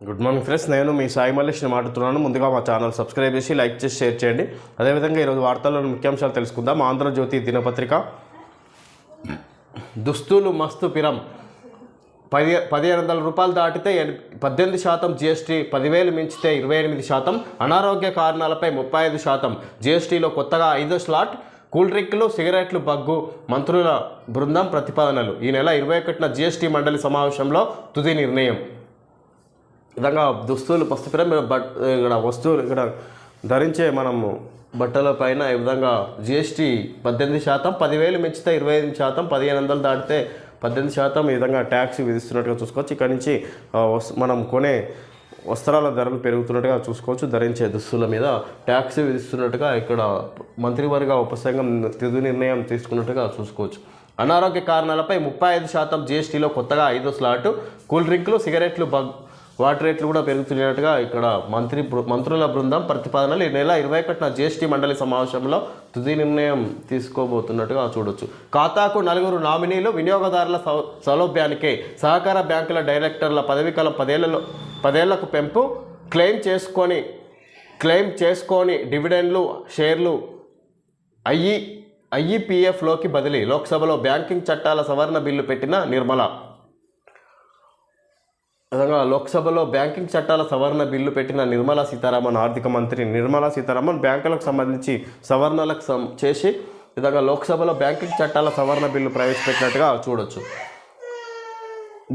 Good morning friends, నేను మీ సాయి మల్లేష్ని మాట్లాడుతున్నాను. ముందుగా మా ఛానల్ సబ్స్క్రైబ్ చేసి లైక్ చేసి షేర్ చేయండి. అదేవిధంగా ఈరోజు వార్తల్లోని ముఖ్యాంశాలు తెలుసుకుందాం. ఆంధ్రజ్యోతి దినపత్రిక దుస్తులు మస్తు పిరం 1,700 రూపాయలు దాటితే 18% జీఎస్టీ, 10,000 మించితే 28%, అనారోగ్య కారణాలపై 35%, జీఎస్టీలో కొత్తగా 5వ స్లాట్, కూల్ డ్రింక్లు సిగరెట్లు బగ్గు, మంత్రుల బృందం ప్రతిపాదనలు. ఈ నెల 21న జీఎస్టీ మండలి సమావేశంలో తుది నిర్ణయం. విధంగా దుస్తులు పస్తుపిరం ఇక్కడ వస్తువులు ఇక్కడ ధరించే మనము బట్టల పైన ఈ విధంగా జీఎస్టీ 18%, 10,000 మించితే 25%, 1,500 దాటితే 18% ఈ విధంగా ట్యాక్స్ విధిస్తున్నట్టుగా చూసుకోవచ్చు. ఇక్కడ నుంచి మనం కొనే వస్త్రాల ధరలు పెరుగుతున్నట్టుగా చూసుకోవచ్చు. ధరించే దుస్తుల మీద ట్యాక్స్ విధిస్తున్నట్టుగా ఇక్కడ మంత్రివర్గ ఉపసంఘం తుది నిర్ణయం తీసుకున్నట్టుగా చూసుకోవచ్చు. అనారోగ్య కారణాలపై 35% జీఎస్టీలో కొత్తగా 5వ స్లాటు, కూల్ డ్రింక్లు సిగరెట్లు వాటి రేట్లు కూడా పెరుగుతున్నట్టుగా ఇక్కడ మంత్రుల బృందం ప్రతిపాదనలు. ఈ నెల 21న జీఎస్టీ మండలి సమావేశంలో తుది నిర్ణయం తీసుకోబోతున్నట్టుగా చూడొచ్చు. ఖాతాకు 4 నామినీలు, వినియోగదారుల సౌలభ్యానికే సహకార బ్యాంకుల డైరెక్టర్ల పదవీకాలం 10 ఏళ్లకు పెంపు, క్లెయిమ్ చేసుకొని డివిడెండ్లు షేర్లు ఐఈపీఎఫ్లోకి బదిలీ. లోక్సభలో బ్యాంకింగ్ చట్టాల సవరణ బిల్లు పెట్టిన నిర్మల. విధంగా లోక్సభలో బ్యాంకింగ్ చట్టాల సవరణ బిల్లు పెట్టిన నిర్మలా సీతారామన్, ఆర్థిక మంత్రి నిర్మలా సీతారామన్ బ్యాంకులకు సంబంధించి సవరణలకు చేసి విధంగా లోక్సభలో బ్యాంకింగ్ చట్టాల సవరణ బిల్లు ప్రవేశపెట్టినట్టుగా చూడొచ్చు.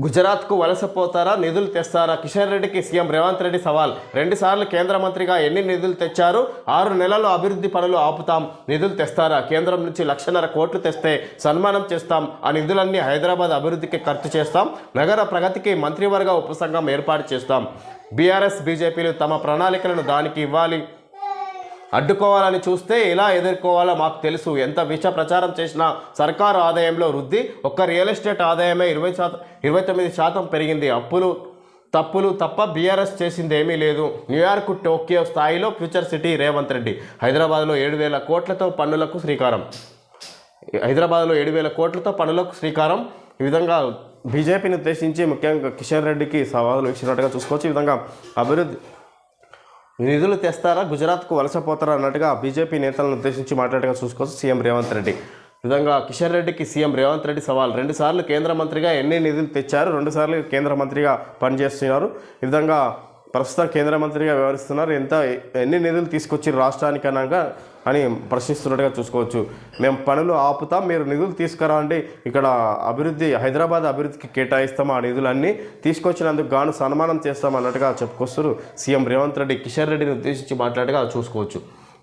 గుజరాత్కు వలసపోతారా, నిధులు తెస్తారా? కిషన్ రెడ్డికి సీఎం రేవంత్ రెడ్డి సవాల్. 2 సార్లు కేంద్ర మంత్రిగా ఎన్ని నిధులు తెచ్చారు? 6 నెలల్లో అభివృద్ధి పనులు ఆపుతాం, నిధులు తెస్తారా? కేంద్రం నుంచి 1,50,000 కోట్లు తెస్తే సన్మానం చేస్తాం, ఆ నిధులన్నీ హైదరాబాద్ అభివృద్ధికి ఖర్చు చేస్తాం, నగర ప్రగతికి మంత్రివర్గ ఉపసంఘం ఏర్పాటు చేస్తాం. బీఆర్ఎస్ బీజేపీలు తమ ప్రణాళికలను దానికి ఇవ్వాలి, అడ్డుకోవాలని చూస్తే ఎలా ఎదుర్కోవాలో మాకు తెలుసు. ఎంత విష ప్రచారం చేసినా సర్కారు ఆదాయంలో వృద్ధి, ఒక్క రియల్ ఎస్టేట్ ఆదాయమే 29% పెరిగింది. తప్పులు తప్ప బీఆర్ఎస్ చేసింది ఏమీ లేదు. న్యూయార్క్ టోక్యో స్థాయిలో ఫ్యూచర్ సిటీ రేవంత్ రెడ్డి. హైదరాబాద్లో 7,000 కోట్లతో పన్నులకు శ్రీకారం. ఈ విధంగా బీజేపీని ఉద్దేశించి ముఖ్యంగా కిషన్ రెడ్డికి సవాలు ఇచ్చినట్టుగా చూసుకోవచ్చు. ఈ విధంగా అభివృద్ధి నిధులు తెస్తారా, గుజరాత్కు వలసపోతారా అన్నట్టుగా బీజేపీ నేతలను ఉద్దేశించి మాట్లాడగా చూసుకోవచ్చు సీఎం రేవంత్ రెడ్డి. విధంగా కిషన్ రెడ్డికి సీఎం రేవంత్ రెడ్డి సవాల్. 2 సార్లు కేంద్ర మంత్రిగా ఎన్ని నిధులు తెచ్చారు? 2 సార్లు కేంద్ర మంత్రిగా పనిచేస్తున్నారు. ఈ విధంగా ప్రస్తుతం కేంద్ర మంత్రిగా వ్యవహరిస్తున్నారు. ఎన్ని నిధులు తీసుకొచ్చి రాష్ట్రానికి అని ప్రశ్నిస్తున్నట్టుగా చూసుకోవచ్చు. మేము పనులు ఆపుతాం, మీరు నిధులు తీసుకురండి, ఇక్కడ హైదరాబాద్ అభివృద్ధికి కేటాయిస్తాం, ఆ నిధులన్నీ తీసుకొచ్చినందుకు గాను సన్మానం చేస్తాం అన్నట్టుగా చెప్పుకొస్తారు సీఎం రేవంత్ రెడ్డి. కిషన్ రెడ్డిని ఉద్దేశించి మాట్లాడగా చూసుకోవచ్చు.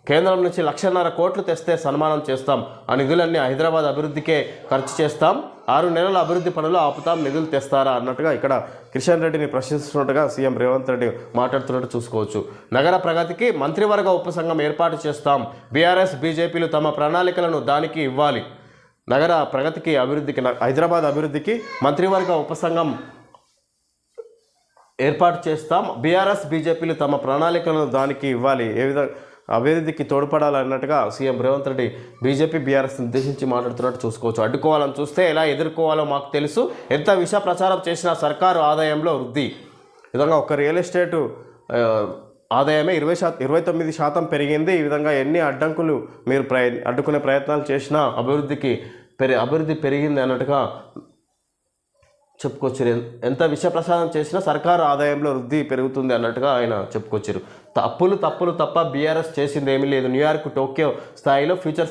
కేంద్రం నుంచి 1,50,000 కోట్లు తెస్తే సన్మానం చేస్తాం, ఆ నిధులన్నీ హైదరాబాద్ అభివృద్ధికే ఖర్చు చేస్తాం, 6 నెలల అభివృద్ధి పనులు ఆపుతాం, నిధులు తెస్తారా అన్నట్టుగా ఇక్కడ కిషన్ రెడ్డిని ప్రశ్నిస్తున్నట్టుగా సీఎం రేవంత్ రెడ్డి మాట్లాడుతున్నట్టు చూసుకోవచ్చు. నగర ప్రగతికి మంత్రివర్గ ఉపసంఘం ఏర్పాటు చేస్తాం, బీఆర్ఎస్ బీజేపీలు తమ ప్రణాళికలను దానికి ఇవ్వాలి, నగర ప్రగతికి హైదరాబాద్ అభివృద్ధికి మంత్రివర్గ ఉపసంఘం ఏర్పాటు చేస్తాం, బీఆర్ఎస్ బీజేపీలు తమ ప్రణాళికలను దానికి ఇవ్వాలి, ఏ విధంగా అభివృద్ధికి తోడ్పడాలన్నట్టుగా CM Revanth Reddy BJP BRS ఉద్దేశించి మాట్లాడుతున్నట్టు చూసుకోవచ్చు. అడ్డుకోవాలని చూస్తే ఎలా ఎదుర్కోవాలో మాకు తెలుసు, ఎంత విష ప్రచారం చేసినా సర్కారు ఆదాయంలో వృద్ధి. విధంగా ఒక రియల్ ఎస్టేటు ఆదాయమే 29% పెరిగింది. ఈ విధంగా ఎన్ని అడ్డంకులు మీరు అడ్డుకునే ప్రయత్నాలు చేసినా అభివృద్ధి పెరిగింది అన్నట్టుగా చెప్పుకొచ్చారు. ఎంత విష ప్రసారం చేసినా సర్కారు ఆదాయంలో వృద్ధి పెరుగుతుంది అన్నట్టుగా ఆయన చెప్పుకొచ్చారు. తప్పులు తప్ప బీఆర్ఎస్ చేసింది ఏమీ లేదు. న్యూయార్క్ టోక్యో ఫ్యూచర్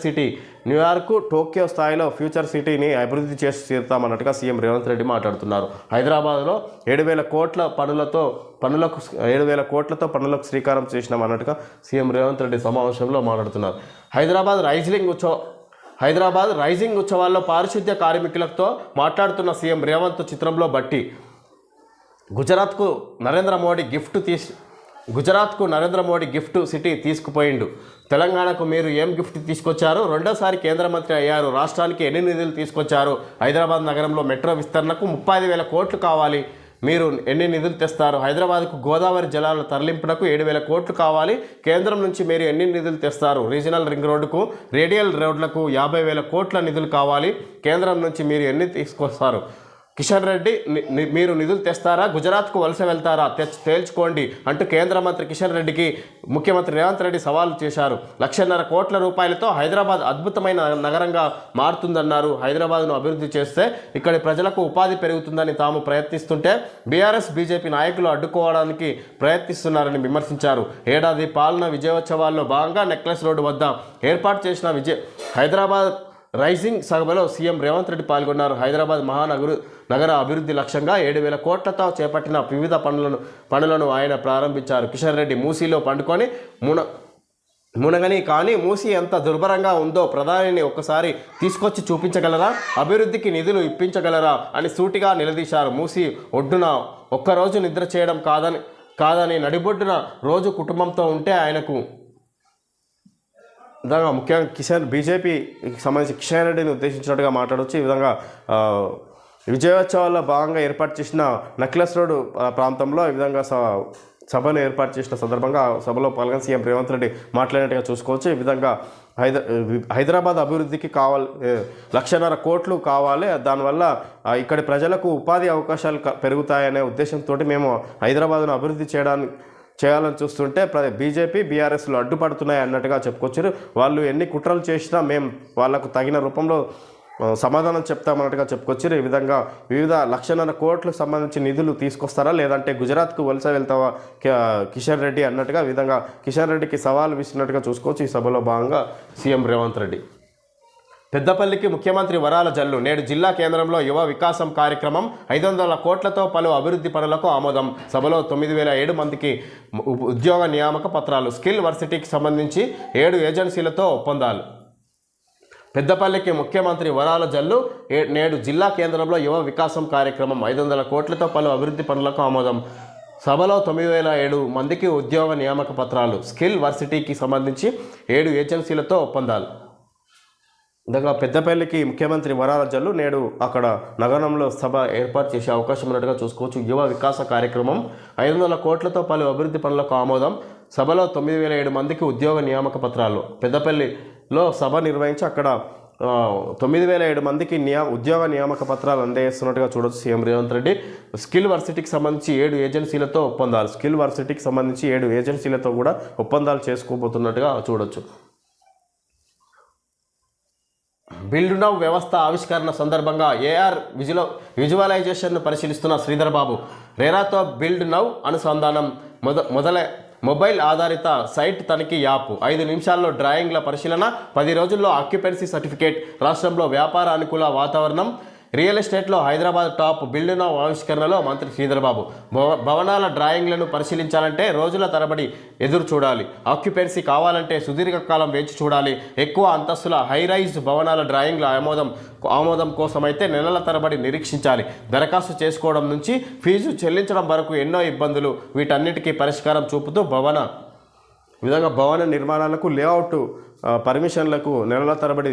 సిటీని అభివృద్ధి చేసి తీరుతామన్నట్టుగా సీఎం రేవంత్ రెడ్డి మాట్లాడుతున్నారు. హైదరాబాద్లో 7,000 కోట్ల పనులకు శ్రీకారం చేసినాం అన్నట్టుగా సీఎం రేవంత్ రెడ్డి సమావేశంలో మాట్లాడుతున్నారు. హైదరాబాద్ రైజింగ్ ఉత్సవాల్లో పారిశుద్ధ్య కార్మికులతో మాట్లాడుతున్న సీఎం రేవంత్. చిత్రంలో బట్టి గుజరాత్కు నరేంద్ర మోడీ గిఫ్ట్ సిటీ తీసుకుపోయిండు. తెలంగాణకు మీరు ఏం గిఫ్ట్ తీసుకొచ్చారు? 2వ కేంద్ర మంత్రి అయ్యారు, రాష్ట్రానికి ఎన్ని నిధులు తీసుకొచ్చారు? హైదరాబాద్ నగరంలో మెట్రో విస్తరణకు 35,000 కోట్లు కావాలి, మీరు ఎన్ని నిధులు తెస్తారు? హైదరాబాద్కు గోదావరి జలాల తరలింపునకు 7,000 కోట్లు కావాలి, కేంద్రం నుంచి మీరు ఎన్ని నిధులు తెస్తారు? రీజనల్ రింగ్ రోడ్డుకు, రేడియల్ రోడ్లకు 50,000 కోట్ల నిధులు కావాలి, కేంద్రం నుంచి మీరు ఎన్ని తీసుకొస్తారు? కిషన్ రెడ్డి మీరు నిధులు తెస్తారా, గుజరాత్కు వలస వెళ్తారా తేల్చుకోండి అంటూ కేంద్ర మంత్రి కిషన్ రెడ్డికి ముఖ్యమంత్రి రేవంత్ రెడ్డి సవాలు చేశారు. 1,50,000 కోట్ల రూపాయలతో హైదరాబాద్ అద్భుతమైన నగరంగా మారుతుందన్నారు. హైదరాబాద్ను అభివృద్ధి చేస్తే ఇక్కడి ప్రజలకు ఉపాధి పెరుగుతుందని తాము ప్రయత్నిస్తుంటే బీఆర్ఎస్ బీజేపీ నాయకులు అడ్డుకోవడానికి ప్రయత్నిస్తున్నారని విమర్శించారు. ఏడాది పాలన విజయోత్సవాల్లో భాగంగా నెక్లెస్ రోడ్డు వద్ద ఏర్పాటు చేసిన హైదరాబాద్ రైజింగ్ సభలో సీఎం రేవంత్ రెడ్డి పాల్గొన్నారు. హైదరాబాద్ నగర అభివృద్ధి లక్ష్యంగా 7,000 కోట్లతో చేపట్టిన వివిధ పనులను ఆయన ప్రారంభించారు. కిషన్ రెడ్డి మూసీలో పండుకొని మునగని కానీ మూసీ ఎంత దుర్భరంగా ఉందో ప్రధానిని ఒక్కసారి తీసుకొచ్చి చూపించగలరా, అభివృద్ధికి నిధులు ఇప్పించగలరా అని సూటిగా నిలదీశారు. మూసీ ఒడ్డున ఒక్కరోజు నిద్ర చేయడం కాదని నడిబొడ్డున రోజు కుటుంబంతో ఉంటే ఆయనకు విధంగా ముఖ్యంగా బీజేపీకి సంబంధించి కిషన్ రెడ్డిని ఉద్దేశించినట్టుగా మాట్లాడవచ్చు. ఈ విధంగా విజయోత్సవాల్లో భాగంగా ఏర్పాటు చేసిన నెక్లెస్ రోడ్డు ప్రాంతంలో ఈ విధంగా సభను ఏర్పాటు చేసిన సందర్భంగా సభలో పాల్గొని సీఎం రేవంత్ రెడ్డి మాట్లాడినట్టుగా చూసుకోవచ్చు. ఈ విధంగా హైదరాబాద్ అభివృద్ధికి 1,50,000 కోట్లు కావాలి, దానివల్ల ఇక్కడి ప్రజలకు ఉపాధి అవకాశాలు పెరుగుతాయనే ఉద్దేశంతో మేము హైదరాబాద్ను అభివృద్ధి చేయాలని చూస్తుంటే బీజేపీ బీఆర్ఎస్లు అడ్డుపడుతున్నాయి అన్నట్టుగా చెప్పుకొచ్చారు. వాళ్ళు ఎన్ని కుట్రలు చేసినా మేము వాళ్లకు తగిన రూపంలో సమాధానం చెప్తామన్నట్టుగా చెప్పుకొచ్చారు. ఈ విధంగా వివిధ 1,50,000 కోట్లకు సంబంధించి నిధులు తీసుకొస్తారా లేదంటే గుజరాత్కు వలస వెళ్తావా కిషన్ రెడ్డి అన్నట్టుగా విధంగా కిషన్ రెడ్డికి సవాల్ విసిరినట్టుగా చూసుకోవచ్చు. ఈ సభలో భాగంగా సీఎం రేవంత్ రెడ్డి పెద్దపల్లికి ముఖ్యమంత్రి వరాల జల్లు. నేడు జిల్లా కేంద్రంలో యువ వికాసం కార్యక్రమం 500 కోట్లతో పలు అభివృద్ధి పనులకు ఆమోదం. సభలో 9,007 మందికి ఉద్యోగ నియామక పత్రాలు. స్కిల్ వర్సిటీకి సంబంధించి 7 ఏజెన్సీలతో ఒప్పందాలు. పెద్దపల్లికి ముఖ్యమంత్రి వరాల జల్లు. నేడు జిల్లా కేంద్రంలో యువ వికాసం కార్యక్రమం 500 కోట్లతో పలు అభివృద్ధి పనులకు ఆమోదం. సభలో 9,007 మందికి ఉద్యోగ నియామక పత్రాలు. స్కిల్ వర్సిటీకి సంబంధించి 7 ఏజెన్సీలతో ఒప్పందాలు. ఇంతగా పెద్దపల్లికి ముఖ్యమంత్రి వరాల జల్లు. నేడు అక్కడ నగరంలో సభ ఏర్పాటు చేసే అవకాశం ఉన్నట్టుగా చూసుకోవచ్చు. యువ వికాస కార్యక్రమం 500 కోట్లతో పలు అభివృద్ధి పనులకు ఆమోదం. సభలో 9,007 మందికి ఉద్యోగ నియామక పత్రాలు. పెద్దపల్లిలో సభ నిర్వహించి అక్కడ 9,007 మందికి ఉద్యోగ నియామక పత్రాలు అందజేస్తున్నట్టుగా చూడవచ్చు సీఎం రేవంత్ రెడ్డి. స్కిల్ వర్సిటీకి సంబంధించి 7 ఏజెన్సీలతో ఒప్పందాలు. స్కిల్ వర్సిటీకి సంబంధించి 7 ఏజెన్సీలతో కూడా ఒప్పందాలు చేసుకోబోతున్నట్టుగా చూడవచ్చు. బిల్డ్ నౌ వ్యవస్థ ఆవిష్కరణ సందర్భంగా ఏఆర్ విజువలైజేషన్ను పరిశీలిస్తున్న శ్రీధర్ బాబు. రేరాతో బిల్డ్ నౌ అనుసంధానం మొబైల్ ఆధారిత సైట్ తనిఖీ యాప్. 5 నిమిషాల్లో డ్రాయింగ్ల పరిశీలన, 10 రోజుల్లో ఆక్యుపెన్సీ సర్టిఫికేట్. రాష్ట్రంలో వ్యాపార అనుకూల వాతావరణం. రియల్ ఎస్టేట్లో హైదరాబాద్ టాప్. బిల్డ్ నౌ ఆవిష్కరణలో మంత్రి శ్రీధర్ బాబు. భవనాల డ్రాయింగ్లను పరిశీలించాలంటే రోజుల తరబడి ఎదురు చూడాలి. ఆక్యుపెన్సీ కావాలంటే సుదీర్ఘకాలం వేచి చూడాలి. ఎక్కువ అంతస్తుల హైరైజ్ భవనాల డ్రాయింగ్ల ఆమోదం కోసమైతే నెలల తరబడి నిరీక్షించాలి. దరఖాస్తు చేసుకోవడం నుంచి ఫీజు చెల్లించడం వరకు ఎన్నో ఇబ్బందులు. వీటన్నిటికీ పరిష్కారం చూపుతూ భవన నిర్మాణాలకు లేఅవుట్ పర్మిషన్లకు నెలల తరబడి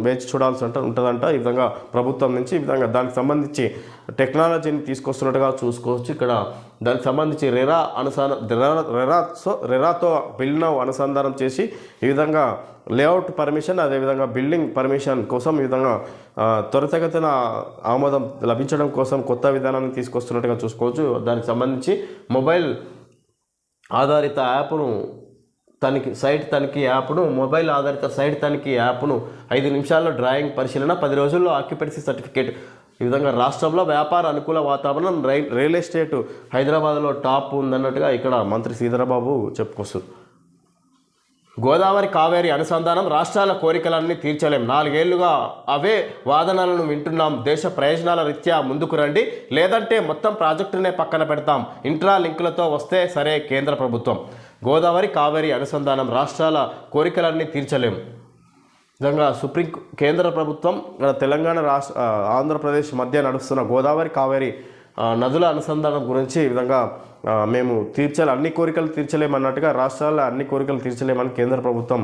వేచి చూడాల్సి ఉంటుందంట. ఈ విధంగా ప్రభుత్వం నుంచి ఈ విధంగా దానికి సంబంధించి టెక్నాలజీని తీసుకొస్తున్నట్టుగా చూసుకోవచ్చు. ఇక్కడ దానికి సంబంధించి రెరాతో బిల్డ్ నౌ అనుసంధానం చేసి ఈ విధంగా లేఅవుట్ పర్మిషన్, అదేవిధంగా బిల్డింగ్ పర్మిషన్ కోసం ఈ విధంగా త్వరితగతిన ఆమోదం లభించడం కోసం కొత్త విధానాన్ని తీసుకొస్తున్నట్టుగా చూసుకోవచ్చు. దానికి సంబంధించి మొబైల్ ఆధారిత యాప్ను సైట్ తనిఖీ యాప్ను, మొబైల్ ఆధారిత సైట్ తనిఖీ యాప్ను 5 నిమిషాల్లో డ్రాయింగ్ పరిశీలన, 10 రోజుల్లో ఆక్యుపెన్సీ సర్టిఫికేట్. ఈ విధంగా రాష్ట్రంలో వ్యాపార అనుకూల వాతావరణం. రియల్ ఎస్టేట్ హైదరాబాద్లో టాప్ ఉందన్నట్టుగా ఇక్కడ మంత్రి శ్రీధరబాబు చెప్పుకొస్తారు. గోదావరి కావేరి అనుసంధానం. రాష్ట్రాల కోరికలన్నీ తీర్చలేం. 4 ఏళ్లుగా అవే వాదనలను వింటున్నాం. దేశ ప్రయోజనాల రీత్యా ముందుకు రండి, లేదంటే మొత్తం ప్రాజెక్టునే పక్కన పెడతాం. ఇంట్రా లింకులతో వస్తే సరే కేంద్ర ప్రభుత్వం. గోదావరి కావేరి అనుసంధానం. రాష్ట్రాల కోరికలన్నీ తీర్చలేం. విధంగా కేంద్ర ప్రభుత్వం తెలంగాణ ఆంధ్రప్రదేశ్ మధ్య నడుస్తున్న గోదావరి కావేరి నదుల అనుసంధానం గురించి ఈ విధంగా మేము అన్ని కోరికలు తీర్చలేమన్నట్టుగా రాష్ట్రాల అన్ని కోరికలు తీర్చలేమని కేంద్ర ప్రభుత్వం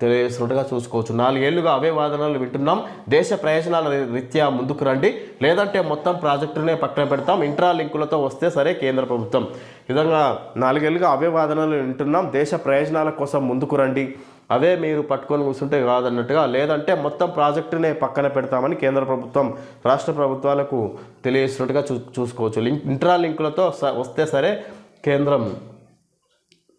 తెలియజేస్తున్నట్టుగా చూసుకోవచ్చు. 4 ఏళ్లుగా అవే వాదనలు వింటున్నాం. దేశ ప్రయోజనాల రీత్యా ముందుకు రండి, లేదంటే మొత్తం ప్రాజెక్టునే పక్కన పెడతాం. ఇంట్రా లింకులతో వస్తే సరే కేంద్ర ప్రభుత్వం. ఈ విధంగా 4 ఏళ్లుగా అవే వాదనలు వింటున్నాం. దేశ ప్రయోజనాల కోసం ముందుకు రండి, అవే మీరు పట్టుకొని కూర్చుంటే కాదన్నట్టుగా, లేదంటే మొత్తం ప్రాజెక్టునే పక్కన పెడతామని కేంద్ర ప్రభుత్వం రాష్ట్ర ప్రభుత్వాలకు తెలియజేసినట్టుగా చూసుకోవచ్చు. ఇంట్రా లింకులతో వస్తే సరే కేంద్రం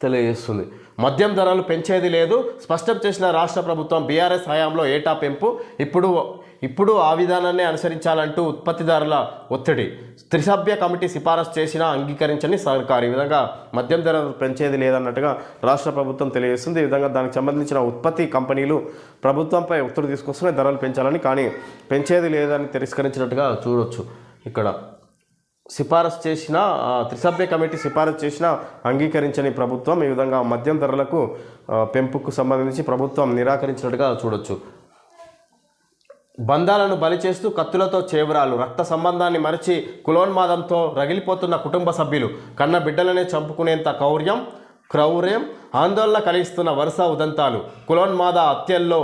తెలియజేస్తుంది. మద్యం ధరలు పెంచేది లేదు స్పష్టం చేసిన రాష్ట్ర ప్రభుత్వం. బీఆర్ఎస్ హయాంలో ఏటా పెంపు, ఇప్పుడు ఆ విధానాన్ని అనుసరించాలంటూ ఉత్పత్తిదారుల ఒత్తిడి. త్రిసభ్య కమిటీ సిఫారసు చేసినా అంగీకరించని సర్కారు. ఈ విధంగా మద్యం ధరలు పెంచేది లేదన్నట్టుగా రాష్ట్ర ప్రభుత్వం తెలియజేస్తుంది. ఈ విధంగా దానికి సంబంధించిన ఉత్పత్తి కంపెనీలు ప్రభుత్వంపై ఒత్తిడి తీసుకొస్తున్నాయి ధరలు పెంచాలని, కానీ పెంచేది లేదని తిరస్కరించినట్టుగా చూడొచ్చు. ఇక్కడ సిఫారసు చేసిన త్రిసభ్య కమిటీ సిఫారసు చేసిన అంగీకరించని ప్రభుత్వం. ఈ విధంగా మద్యం ధరలకు పెంపుకు సంబంధించి ప్రభుత్వం నిరాకరించినట్టుగా చూడొచ్చు. బంధాలను బలి చేస్తూ కత్తులతో చేవరాలు, రక్త సంబంధాన్ని మరిచి కులోన్మాదంతో రగిలిపోతున్న కుటుంబ సభ్యులు, కన్న బిడ్డలనే చంపుకునేంత క్రౌర్యం ఆందోళన కలిగిస్తున్న వరుస ఉదంతాలు. కులోన్మాద హత్యల్లో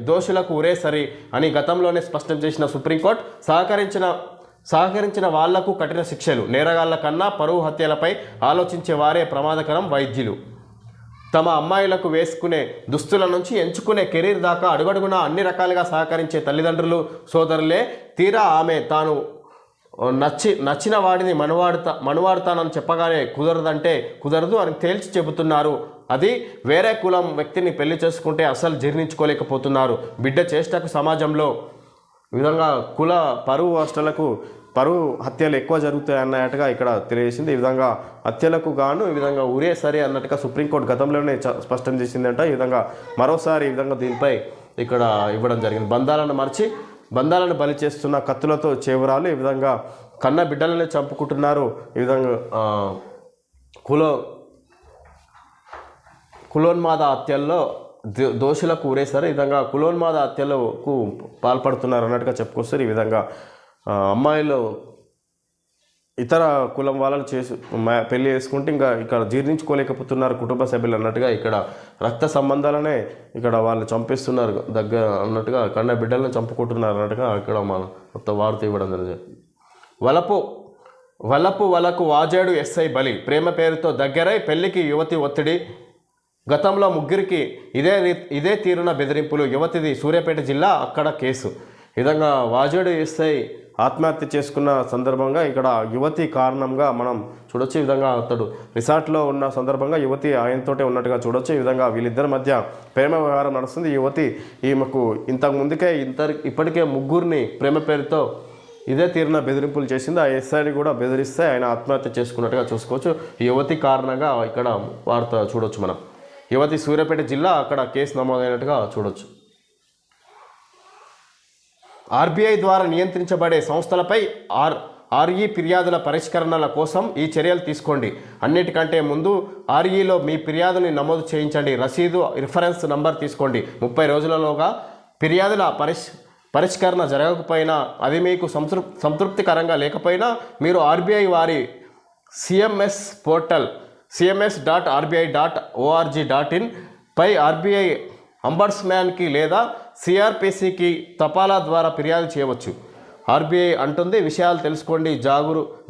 దోషులకు ఉరేసరి అని గతంలోనే స్పష్టం చేసిన సుప్రీంకోర్టు సహకరించిన వాళ్లకు కఠిన శిక్షలు. నేరగాళ్ల కన్నా పరువు హత్యలపై ఆలోచించే వారే ప్రమాదకరం. వైద్యులు తమ అమ్మాయిలకు వేసుకునే దుస్తుల నుంచి ఎంచుకునే కెరీర్ దాకా అడుగడుగునా అన్ని రకాలుగా సహకరించే తల్లిదండ్రులు సోదరులే. తీరా ఆమె తాను నచ్చిన వాడిని మనువాడుతానని చెప్పగానే కుదరదు అని తేల్చి చెబుతున్నారు. అది వేరే కులం వ్యక్తిని పెళ్లి చేసుకుంటే అసలు జీర్ణించుకోలేకపోతున్నారు. బిడ్డ చేష్టకు సమాజంలో ఈ విధంగా పరువు హత్యలు ఎక్కువ జరుగుతాయి అన్నట్టుగా ఇక్కడ తెలియజేసింది. ఈ విధంగా హత్యలకు గాను ఈ విధంగా ఉరే సరే అన్నట్టుగా సుప్రీంకోర్టు గతంలోనే స్పష్టం చేసిందంట. ఈ విధంగా మరోసారి ఈ విధంగా దీనిపై ఇక్కడ ఇవ్వడం జరిగింది. బంధాలను బలి చేస్తున్న కత్తులతో చేవరాలు, ఈ విధంగా కన్న బిడ్డలనే చంపుకుంటున్నారు. ఈ విధంగా కులోన్మాద హత్యల్లో దోషులకు ఊరేసారు. ఈ విధంగా కులోన్మాద హత్యలకు పాల్పడుతున్నారు అన్నట్టుగా చెప్పుకొస్తారు. ఈ విధంగా అమ్మాయిలు ఇతర కులం వాళ్ళని పెళ్లి చేసుకుంటే ఇంకా ఇక్కడ జీర్ణించుకోలేకపోతున్నారు కుటుంబ సభ్యులు అన్నట్టుగా, ఇక్కడ రక్త సంబంధాలనే ఇక్కడ వాళ్ళు చంపేస్తున్నారు దగ్గర అన్నట్టుగా, కన్న బిడ్డలను చంపుకుంటున్నారు అన్నట్టుగా ఇక్కడ మనం మొత్తం వార్త ఇవ్వడం జరిగింది. వలకు వాజేడు ఎస్ఐ బలి, ప్రేమ పేరుతో దగ్గరై పెళ్లికి యువతి ఒత్తిడి. గతంలో ముగ్గురికి ఇదే తీరున బెదిరింపులు. యువతిది సూర్యాపేట జిల్లా, అక్కడ కేసు. ఈ విధంగా వాజేడు ఎస్ఐ ఆత్మహత్య చేసుకున్న సందర్భంగా ఇక్కడ యువతి కారణంగా మనం చూడొచ్చు. ఈ విధంగా అతడు రిసార్ట్లో ఉన్న సందర్భంగా యువతి ఆయనతోటే ఉన్నట్టుగా చూడొచ్చు. ఈ విధంగా వీళ్ళిద్దరి మధ్య ప్రేమ వ్యవహారం నడుస్తుంది. యువతి ఈమెకు ఇప్పటికే ముగ్గురిని ప్రేమ పేరుతో ఇదే తీరున బెదిరింపులు చేసింది. ఆ ఎస్ఐని కూడా బెదిరిస్తే ఆయన ఆత్మహత్య చేసుకున్నట్టుగా చూసుకోవచ్చు. ఈ యువతి కారణంగా ఇక్కడ వార్త చూడొచ్చు మనం. యువతి సూర్యాపేట జిల్లా, అక్కడ కేసు నమోదైనట్టుగా చూడొచ్చు. ఆర్బీఐ ద్వారా నియంత్రించబడే సంస్థలపై ఆర్ఈ ఫిర్యాదుల పరిష్కరణల కోసం ఈ చర్యలు తీసుకోండి. అన్నిటికంటే ముందు ఆర్ఈలో మీ ఫిర్యాదుని నమోదు చేయించండి. రసీదు రిఫరెన్స్ నంబర్ తీసుకోండి. 30 రోజులలోగా ఫిర్యాదుల పరిష్కరణ జరగకపోయినా, అది మీకు సంతృప్తికరంగా లేకపోయినా మీరు ఆర్బీఐ వారి సిఎంఎస్ పోర్టల్ cms.rbi.org.in పై ఆర్బీఐ అంబడ్స్మ్యాన్కి లేదా సిఆర్పిసికి తపాలా ద్వారా ఫిర్యాదు చేయవచ్చు. ఆర్బీఐ అంటుంది, విషయాలు తెలుసుకోండి,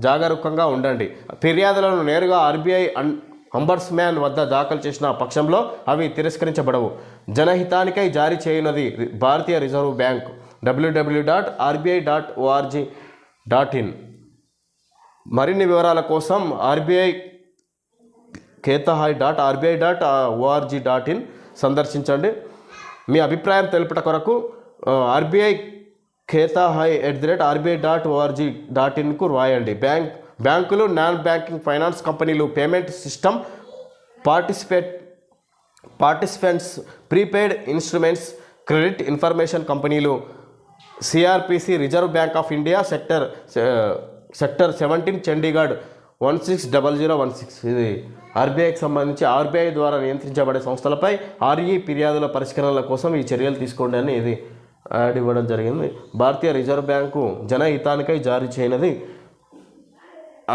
జాగరూకంగా ఉండండి. ఫిర్యాదులను నేరుగా ఆర్బీఐ అంబడ్స్మ్యాన్ వద్ద దాఖలు చేసిన పక్షంలో అవి తిరస్కరించబడవు. జనహితానికై జారీ చేయనున్నది భారతీయ రిజర్వ్ బ్యాంక్. www.rbi.org.in. మరిన్ని వివరాల కోసం ఆర్బీఐ khetahi.rbi.org.in సందర్శించండి. మీ అభిప్రాయం తెలుపుట కొరకు RBI khetahi@rbi.org.in రాయండి. బ్యాంకులు, నాన్ బ్యాంకింగ్ ఫైనాన్స్ కంపెనీలు, payment system participants, prepaid instruments, credit information కంపెనీలు, CRPC, Reserve Bank of India, sector 17 Chandigarh 160016. ఇది ఆర్బీఐకి సంబంధించి ఆర్బీఐ ద్వారా నియంత్రించబడే సంస్థలపై ఆర్ఈ ఫిర్యాదుల పరిష్కరణల కోసం ఈ చర్యలు తీసుకోండి అని ఇది యాడ్ ఇవ్వడం జరిగింది. భారతీయ రిజర్వ్ బ్యాంకు జనహితానికై జారీ చేయనది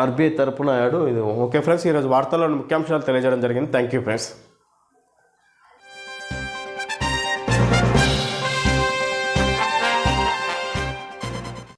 ఆర్బీఐ తరపున యాడ్ ఇది. ఓకే ఫ్రెండ్స్, ఈరోజు వార్తల్లోని ముఖ్యాంశాలు తెలియజేయడం జరిగింది. Thank you friends.